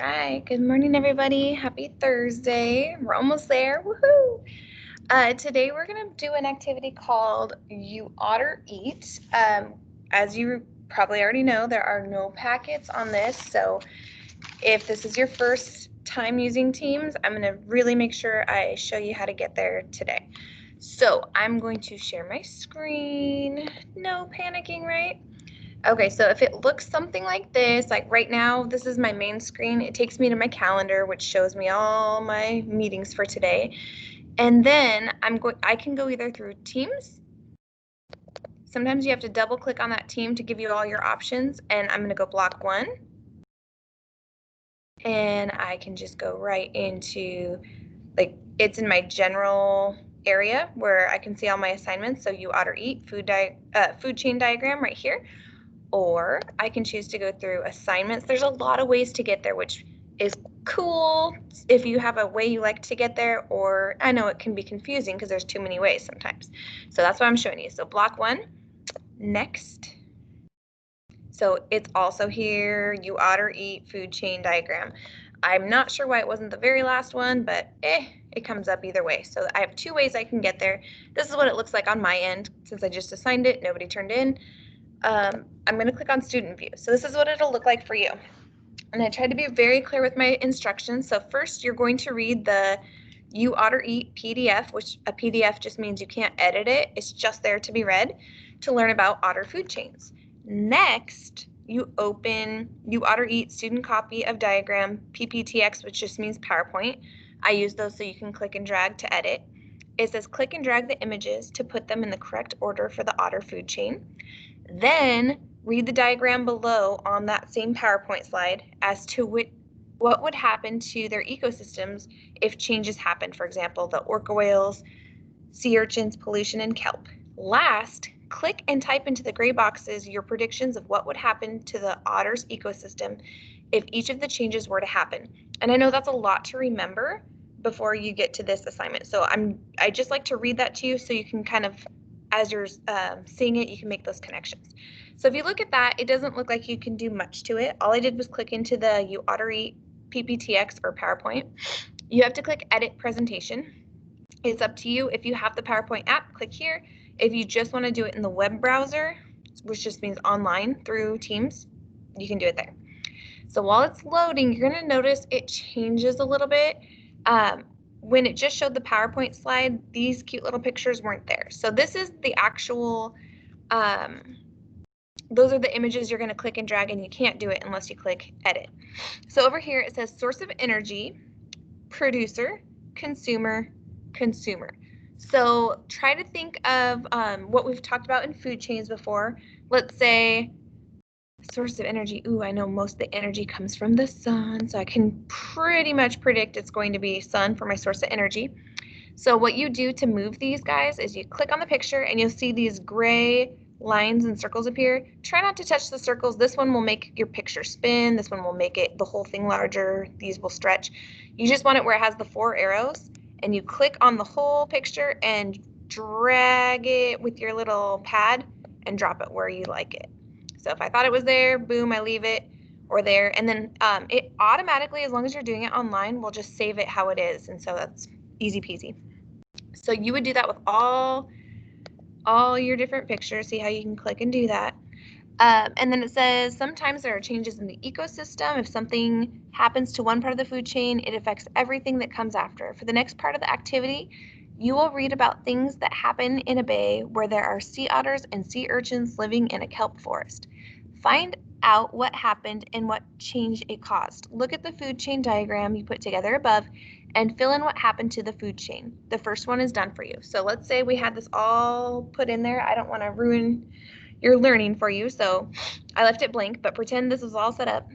Hi, good morning, everybody. Happy Thursday. We're almost there. Woohoo! Today we're going to do an activity called You Otter Eat. As you probably already know, there are no packets on this. So if this is your first time using Teams, I'm going to really make sure I show you how to get there today. So I'm going to share my screen. No panicking, right? Okay, so if it looks something like this, like right now, this is my main screen. It takes me to my calendar, which shows me all my meetings for today. And then I can go either through Teams. Sometimes you have to double click on that team to give you all your options. And I'm gonna go block one. And I can just go right into, like, it's in my general area where I can see all my assignments. So You Otter Eat, food chain diagram right here. Or I can choose to go through assignments. There's a lot of ways to get there, which is cool if you have a way you like to get there, or I know it can be confusing because there's too many ways sometimes. So that's what I'm showing you. So block one, next. So it's also here, You Otter Eat food chain diagram. I'm not sure why it wasn't the very last one, but it comes up either way. So I have two ways I can get there. This is what it looks like on my end. Since I just assigned it, nobody turned in. I'm going to click on student view. So this is what it'll look like for you. And I tried to be very clear with my instructions. So first you're going to read the You Otter Eat PDF, which a PDF just means you can't edit it. It's just there to be read to learn about otter food chains. Next, you open You Otter Eat student copy of diagram PPTX, which just means PowerPoint. I use those so you can click and drag to edit. It says click and drag the images to put them in the correct order for the otter food chain. Then read the diagram below on that same PowerPoint slide as to what would happen to their ecosystems if changes happened. For example, the orca whales, sea urchins, pollution, and kelp. Last, click and type into the gray boxes your predictions of what would happen to the otter's ecosystem if each of the changes were to happen. And I know that's a lot to remember before you get to this assignment. So I just like to read that to you so you can kind of, as you're seeing it, you can make those connections. So if you look at that, it doesn't look like you can do much to it. All I did was click into the You Otter Eat PPTX or PowerPoint. You have to click Edit Presentation. It's up to you. If you have the PowerPoint app, click here. If you just want to do it in the web browser, which just means online through Teams, you can do it there. So while it's loading, you're going to notice it changes a little bit. When it just showed the PowerPoint slide, these cute little pictures weren't there. So this is the actual, those are the images you're going to click and drag, and you can't do it unless you click edit. So over here it says source of energy, producer, consumer, consumer. So try to think of what we've talked about in food chains before. Let's say source of energy. Ooh, I know most of the energy comes from the sun, so I can pretty much predict it's going to be sun for my source of energy. So what you do to move these guys is you click on the picture and you'll see these gray lines and circles appear. Try not to touch the circles. This one will make your picture spin. This one will make it the whole thing larger. These will stretch. You just want it where it has the 4 arrows, and you click on the whole picture and drag it with your little pad and drop it where you like it. So if I thought it was there, boom, I leave it, or there. And then it automatically, as long as you're doing it online, will just save it how it is. And so that's easy peasy. So you would do that with all your different pictures. See how you can click and do that. And then it says sometimes there are changes in the ecosystem. If something happens to one part of the food chain, it affects everything that comes after. For the next part of the activity, you will read about things that happen in a bay where there are sea otters and sea urchins living in a kelp forest. Find out what happened and what change it caused. Look at the food chain diagram you put together above and fill in what happened to the food chain. The first one is done for you. So let's say we had this all put in there. I don't want to ruin your learning for you, so I left it blank, but pretend this is all set up.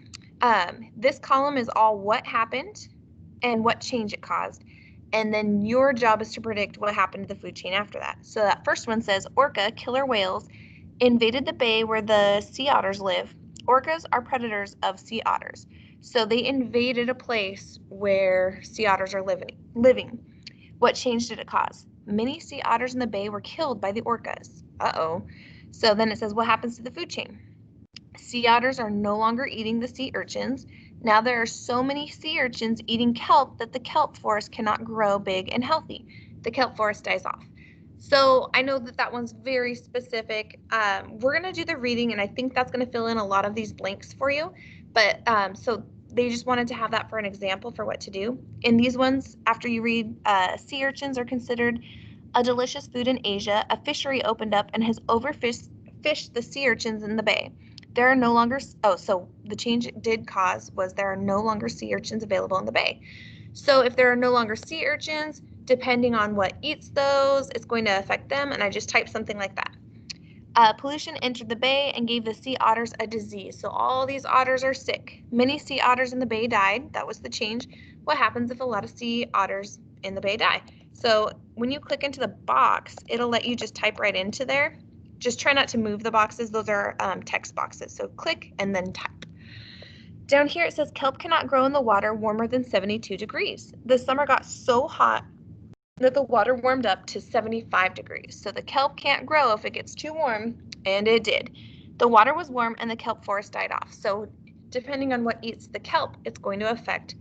This column is all what happened and what change it caused. And then your job is to predict what happened to the food chain after that. So that first one says orca, killer whales, invaded the bay where the sea otters live. Orcas are predators of sea otters. So they invaded a place where sea otters are living. What change did it cause? Many sea otters in the bay were killed by the orcas. Uh-oh. So then it says, what happens to the food chain? Sea otters are no longer eating the sea urchins. Now there are so many sea urchins eating kelp that the kelp forest cannot grow big and healthy. The kelp forest dies off. So I know that that one's very specific. We're going to do the reading, and I think that's going to fill in a lot of these blanks for you. But so they just wanted to have that for an example for what to do. In these ones, after you read, sea urchins are considered a delicious food in Asia. A fishery opened up and has overfished the sea urchins in the bay. There are no longer, so the change it did cause was there are no longer sea urchins available in the bay. So if there are no longer sea urchins, depending on what eats those, it's going to affect them. And I just typed something like that. Pollution entered the bay and gave the sea otters a disease. So all these otters are sick. Many sea otters in the bay died. That was the change. What happens if a lot of sea otters in the bay die? So when you click into the box, it'll let you just type right into there. Just try not to move the boxes. Those are text boxes. So click and then type. Down here it says kelp cannot grow in the water warmer than 72 degrees. The summer got so hot that the water warmed up to 75 degrees. So the kelp can't grow if it gets too warm, and it did. The water was warm and the kelp forest died off. So depending on what eats the kelp, it's going to affect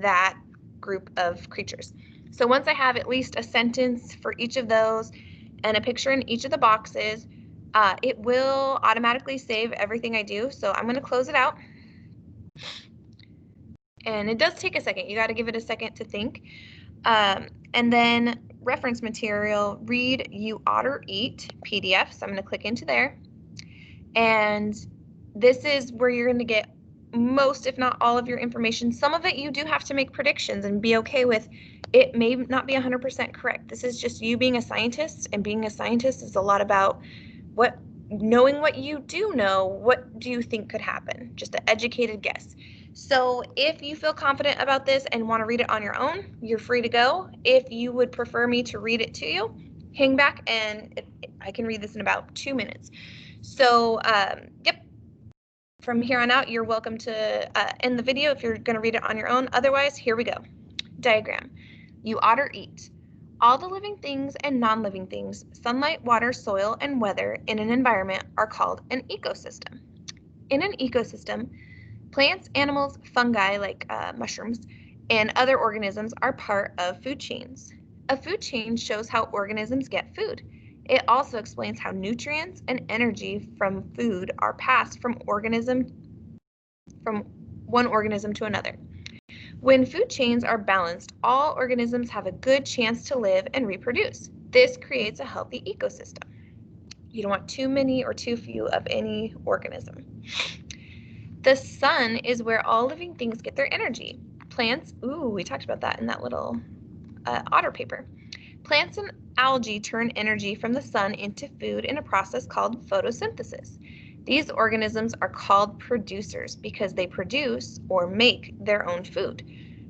that group of creatures. So once I have at least a sentence for each of those and a picture in each of the boxes, it will automatically save everything I do. So I'm going to close it out. And it does take a second. You got to give it a second to think. And then reference material, read You Otter Eat PDF. So I'm going to click into there. And this is where you're going to get most, if not all, of your information. Some of it you do have to make predictions and be okay with. It may not be 100% correct. This is just you being a scientist, and being a scientist is a lot about knowing what you do know. What do you think could happen? Just an educated guess. So if you feel confident about this and want to read it on your own, you're free to go. If you would prefer me to read it to you, hang back and I can read this in about 2 minutes. So, yep, from here on out, you're welcome to end the video if you're going to read it on your own. Otherwise, here we go. Diagram. You otter eat. All the living things and non-living things, sunlight, water, soil, and weather in an environment are called an ecosystem. In an ecosystem, plants, animals, fungi like mushrooms, and other organisms are part of food chains. A food chain shows how organisms get food. It also explains how nutrients and energy from food are passed from one organism to another. When food chains are balanced, all organisms have a good chance to live and reproduce. This creates a healthy ecosystem. You don't want too many or too few of any organism. The sun is where all living things get their energy. Plants, we talked about that in that little otter paper. Plants and algae turn energy from the sun into food in a process called photosynthesis. These organisms are called producers because they produce or make their own food.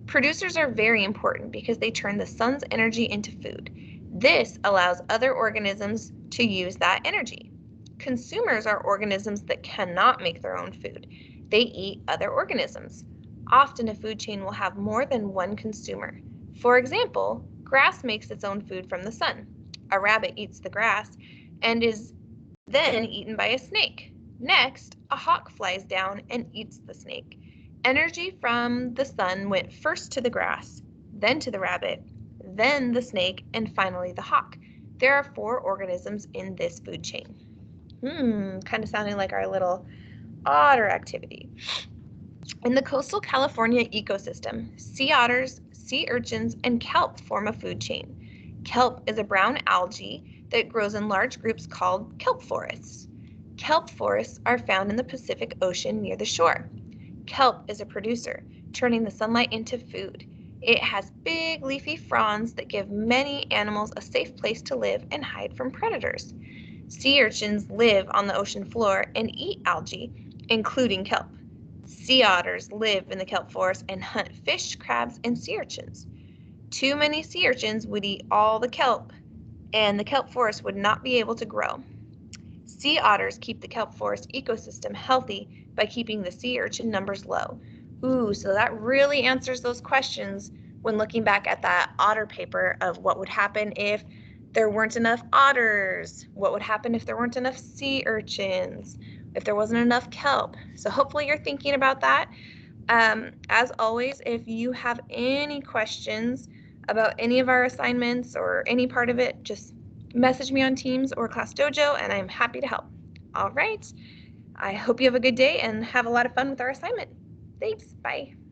Producers are very important because they turn the sun's energy into food. This allows other organisms to use that energy. Consumers are organisms that cannot make their own food. They eat other organisms. Often a food chain will have more than one consumer. For example, grass makes its own food from the sun. A rabbit eats the grass and is then eaten by a snake. Next, a hawk flies down and eats the snake. Energy from the sun went first to the grass, then to the rabbit, then the snake, and finally the hawk. There are 4 organisms in this food chain. Kind of sounding like our little otter activity. In the coastal California ecosystem, sea otters, sea urchins, and kelp form a food chain. Kelp is a brown algae that grows in large groups called kelp forests. Kelp forests are found in the Pacific Ocean near the shore. Kelp is a producer, turning the sunlight into food. It has big leafy fronds that give many animals a safe place to live and hide from predators. Sea urchins live on the ocean floor and eat algae, including kelp. Sea otters live in the kelp forest and hunt fish, crabs, and sea urchins. Too many sea urchins would eat all the kelp, and the kelp forest would not be able to grow. Sea otters keep the kelp forest ecosystem healthy by keeping the sea urchin numbers low. So that really answers those questions when looking back at that otter paper of what would happen if there weren't enough otters, what would happen if there weren't enough sea urchins, if there wasn't enough kelp. So hopefully you're thinking about that. As always, if you have any questions about any of our assignments or any part of it, just message me on Teams or Class Dojo, and I'm happy to help. All right. I hope you have a good day and have a lot of fun with our assignment. Thanks. Bye.